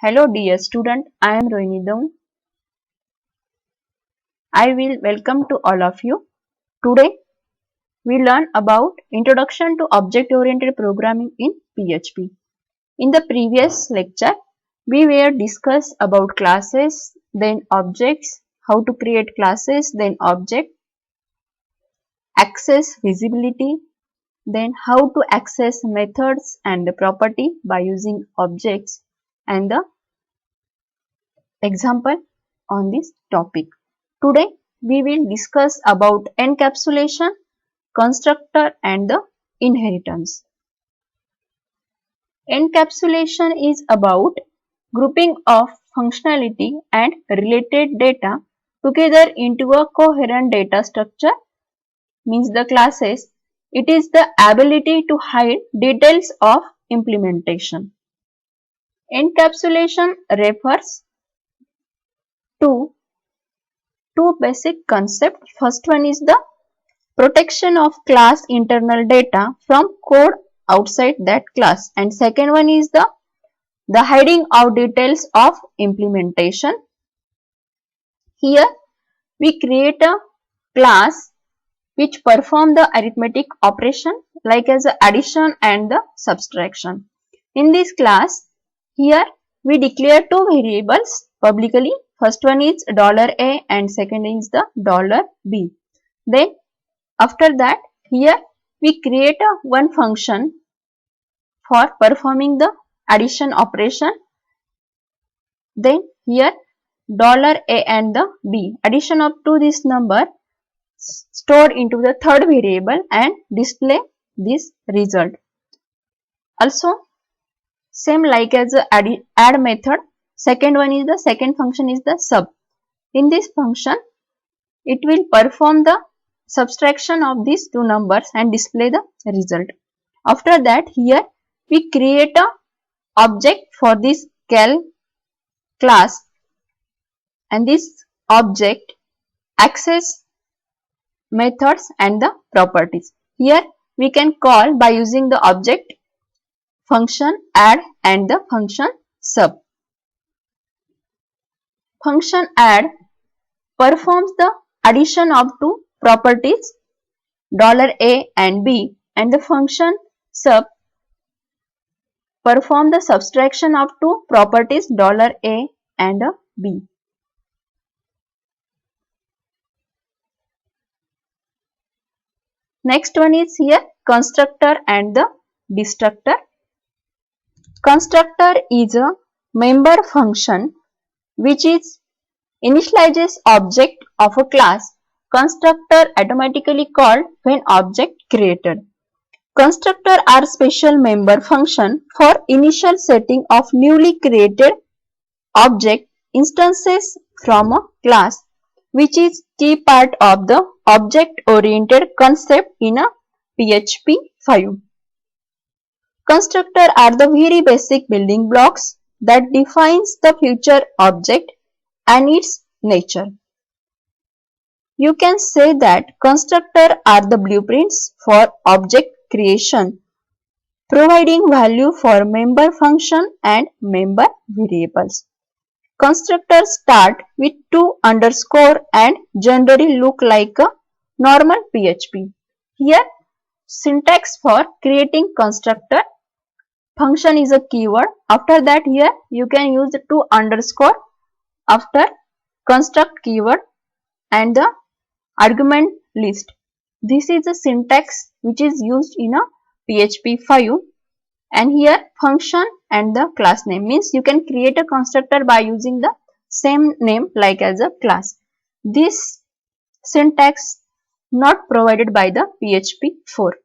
Hello dear student, I am Rohini Daun. I will welcome to all of you. Today we learn about Introduction to Object-Oriented Programming in PHP. In the previous lecture, we were discussed about classes, then objects, how to create classes, then object, access visibility, then how to access methods and property by using objects and the example on this topic. Today we will discuss about encapsulation, constructor and the inheritance. Encapsulation is about grouping of functionality and related data together into a coherent data structure, means the classes. It is the ability to hide details of implementation. Encapsulation refers to two basic concepts. First one is the protection of class internal data from code outside that class, and second one is the hiding of details of implementation. Here we create a class which perform the arithmetic operation like as addition and the subtraction. In this class, here we declare two variables publicly. First one is $a and second is the $b. Then after that, here we create one function for performing the addition operation. Then here $a and the b, addition up to this number stored into the third variable and display this result. Also same like as the add method, second function is the sub. In this function it will perform the subtraction of these two numbers and display the result. After that, here we create a object for this cal class, and this object access methods and the properties. Here we can call by using the object function add and the function sub. Function add performs the addition of two properties $a and b, and the function sub perform the subtraction of two properties $a and b. Next one is here constructor and the destructor. Constructor is a member function which is initializes object of a class. Constructor automatically called when object created. Constructor are special member function for initial setting of newly created object instances from a class, which is key part of the object oriented concept in a PHP 5. Constructor are the very basic building blocks that defines the future object and its nature. You can say that constructor are the blueprints for object creation, providing value for member function and member variables. Constructors start with 2 underscore and generally look like a normal PHP. Here syntax for creating constructor, function is a keyword. After that, here you can use the 2 underscore after construct keyword and the argument list. This is the syntax which is used in a PHP 5, and here function and the class name, means you can create a constructor by using the same name like as a class. This syntax not provided by the PHP 4.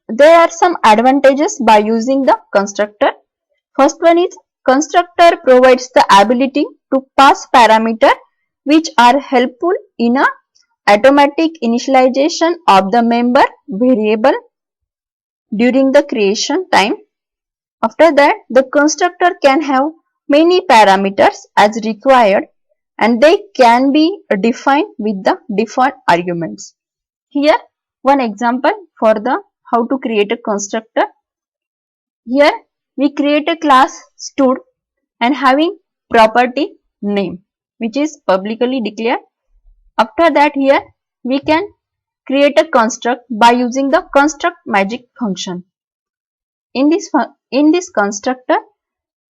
There are some advantages by using the constructor. First one is constructor provides the ability to pass parameter which are helpful in a automatic initialization of the member variable during the creation time. After that, the constructor can have many parameters as required, and they can be defined with the default arguments. Here one example for the how to create a constructor. Here we create a class stud and having property name which is publicly declared. After that here we can create a construct by using the construct magic function. In this constructor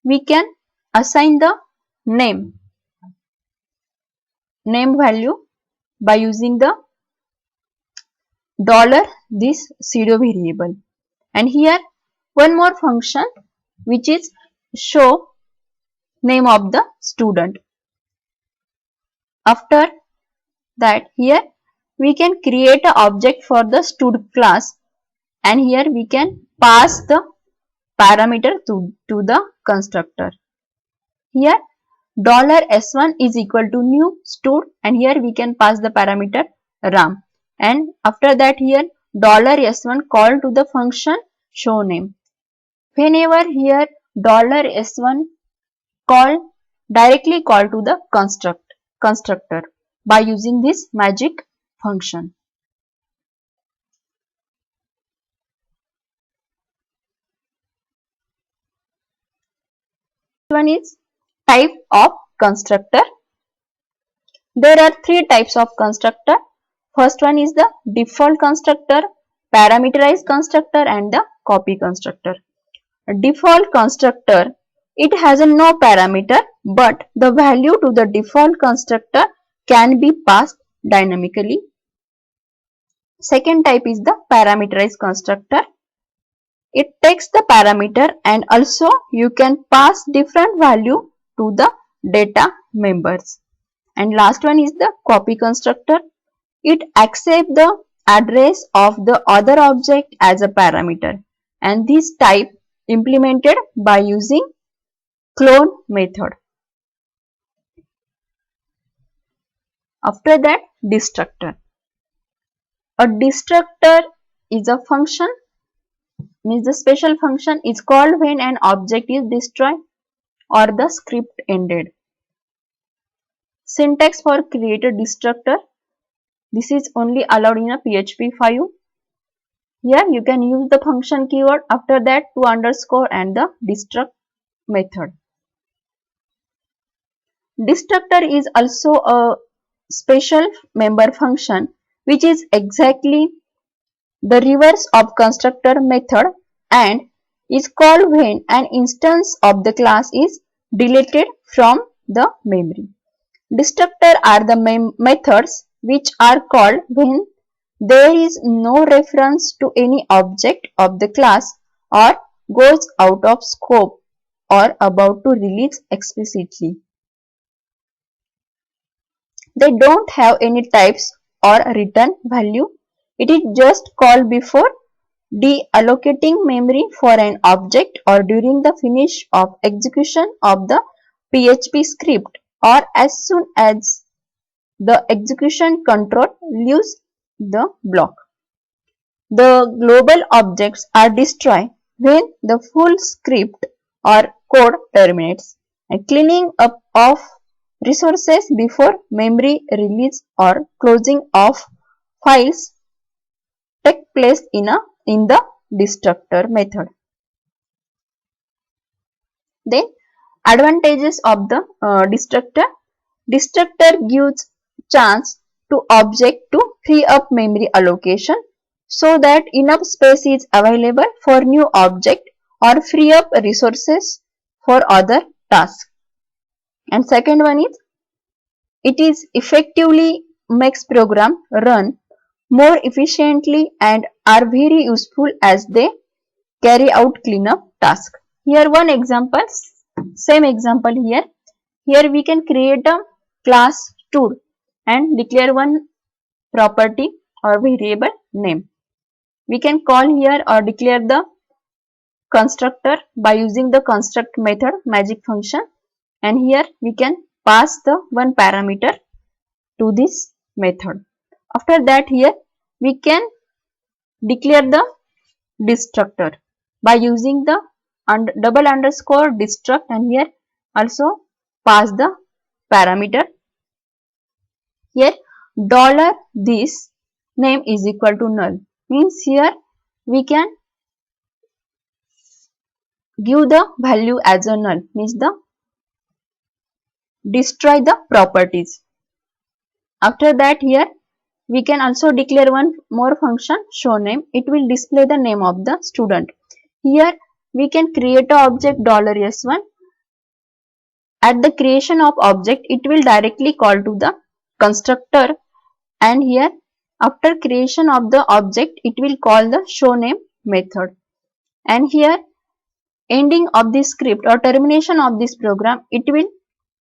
we can assign the name value by using the $this pseudo variable, and here one more function which is show name of the student. After that here we can create an object for the stud class, and here we can pass the parameter to the constructor. Here $s1 is equal to new stud, and here we can pass the parameter ram, and after that here $s1 call to the function show name. Whenever here $s1 directly call to the constructor by using this magic function. One is type of constructor. There are three types of constructor. First one is the default constructor, parameterized constructor, and the copy constructor. A default constructor, it has a no parameter, but the value to the default constructor can be passed dynamically. Second type is the parameterized constructor. It takes the parameter and also you can pass different value to the data members. And last one is the copy constructor. It accepts the address of the other object as a parameter, and this type implemented by using clone method. After that, destructor. A destructor is a function, means the special function is called when an object is destroyed or the script ended. Syntax for create a destructor. This is only allowed in a PHP 5. Here you can use the function keyword, after that to underscore and the destruct method. Destructor is also a special member function which is exactly the reverse of constructor method and is called when an instance of the class is deleted from the memory. Destructor are the methods which are called when there is no reference to any object of the class or goes out of scope or about to release explicitly. They don't have any types or return value. It is just called before deallocating memory for an object or during the finish of execution of the PHP script or as soon as the execution control leaves the block. The global objects are destroyed when the full script or code terminates. A cleaning up of resources before memory release or closing of files take place in the destructor method. Then advantages of the destructor. Destructor gives chance to object to free up memory allocation so that enough space is available for new object or free up resources for other tasks. And second one is it is effectively makes program run more efficiently and are very useful as they carry out cleanup task. Here one example, same example here. Here we can create a class stud and declare one property or variable name. We can call here or declare the constructor by using the construct method magic function, and here we can pass the one parameter to this method. After that here we can declare the destructor by using the double underscore destruct, and here also pass the parameter. Here $this name is equal to null, means here we can give the value as a null, means the destroy the properties. After that, here we can also declare one more function, show name. It will display the name of the student. Here we can create a object $s1. At the creation of object, it will directly call to the constructor, and here after creation of the object, it will call the show name method. And here ending of this script or termination of this program, it will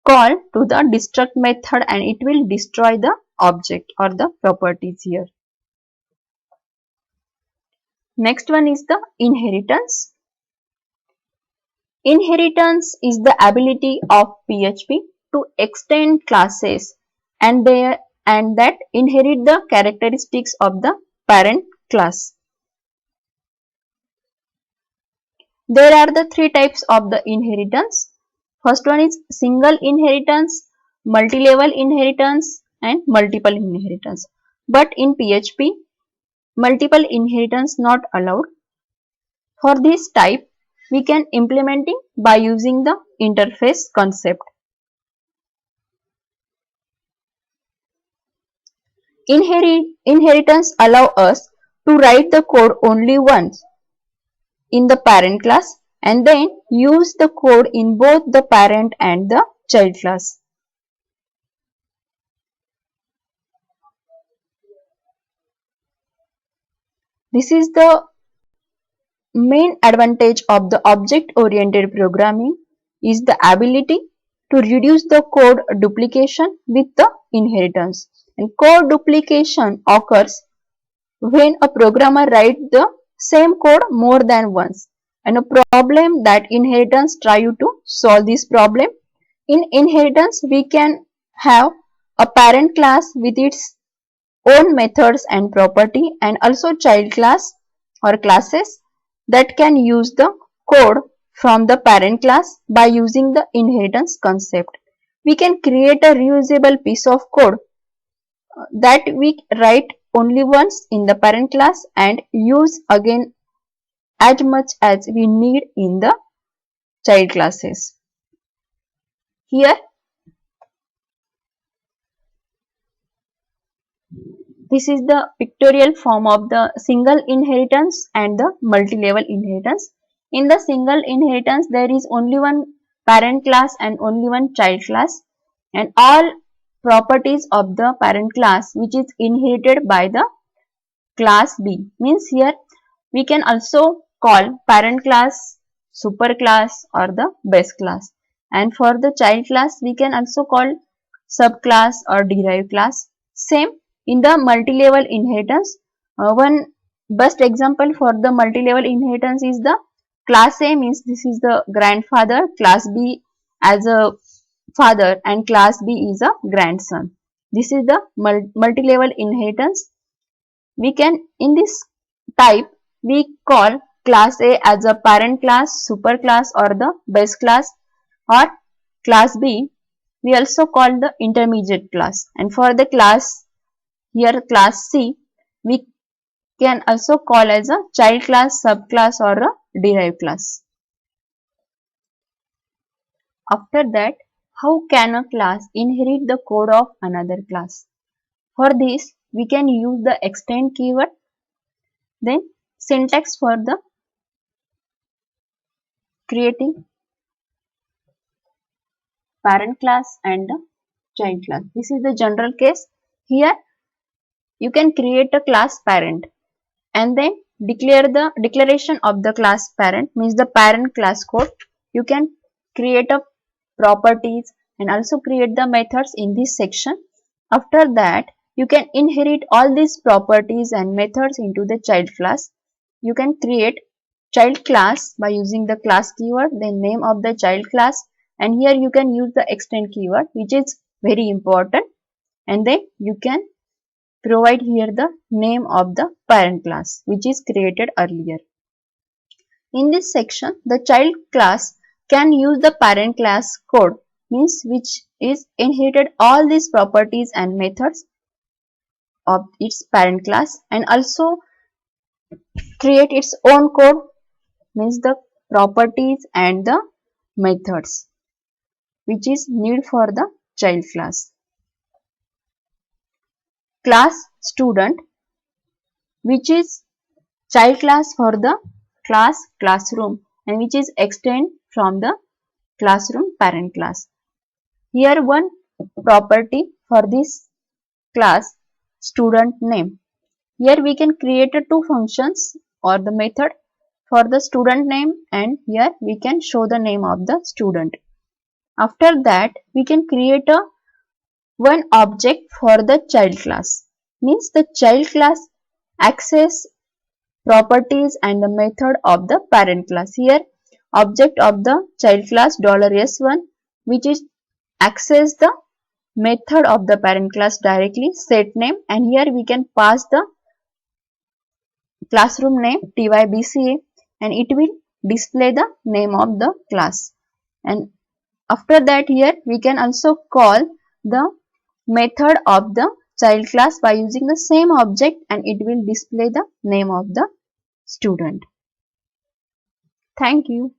call to the destruct method and it will destroy the object or the properties here. Next one is the inheritance. Inheritance is the ability of PHP to extend classes and that inherit the characteristics of the parent class. There are the three types of the inheritance. First one is single inheritance, multi-level inheritance and multiple inheritance. But in PHP, multiple inheritance not allowed. For this type, we can implementing by using the interface concept. Inheritance allow us to write the code only once in the parent class and then use the code in both the parent and the child class. This is the main advantage of the object-oriented programming is the ability to reduce the code duplication with the inheritance. And code duplication occurs when a programmer writes the same code more than once, and a problem that inheritance try to solve this problem. In inheritance, we can have a parent class with its own methods and property and also child class or classes that can use the code from the parent class by using the inheritance concept. We can create a reusable piece of code that we write only once in the parent class and use again as much as we need in the child classes. Here, this is the pictorial form of the single inheritance and the multi-level inheritance. In the single inheritance, there is only one parent class and only one child class, and all properties of the parent class which is inherited by the class B. Means here we can also call parent class super class or the base class, and for the child class we can also call subclass or derived class. Same in the multi-level inheritance. One best example for the multi-level inheritance is the class A, means this is the grandfather, class B as a father and class B is a grandson. This is the multi-level inheritance. We can, in this type, we call class A as a parent class, super class or the base class, or class B we also call the intermediate class, and for the class here class C we can also call as a child class, subclass or a derived class. After that, how can a class inherit the code of another class? For this, we can use the extend keyword. Then syntax for the creating parent class and the child class. This is the general case. Here you can create a class parent and then declare the declaration of the class parent, means the parent class code. You can create a properties and also create the methods in this section. After that, you can inherit all these properties and methods into the child class. You can create child class by using the class keyword, then name of the child class, and here you can use the extend keyword which is very important, and then you can provide here the name of the parent class which is created earlier. In this section, the child class can use the parent class code, means which is inherited all these properties and methods of its parent class and also create its own code, means the properties and the methods which is need for the child class. Class student, which is child class for the classroom and which is extend from the classroom parent class. Here one property for this class student name. Here we can create two functions or the method for the student name, and here we can show the name of the student. After that we can create a one object for the child class. Means the child class access properties and the method of the parent class. Here object of the child class $s1 which is access the method of the parent class directly, set name, and here we can pass the classroom name tybca and it will display the name of the class. And after that here we can also call the method of the child class by using the same object and it will display the name of the student. Thank you.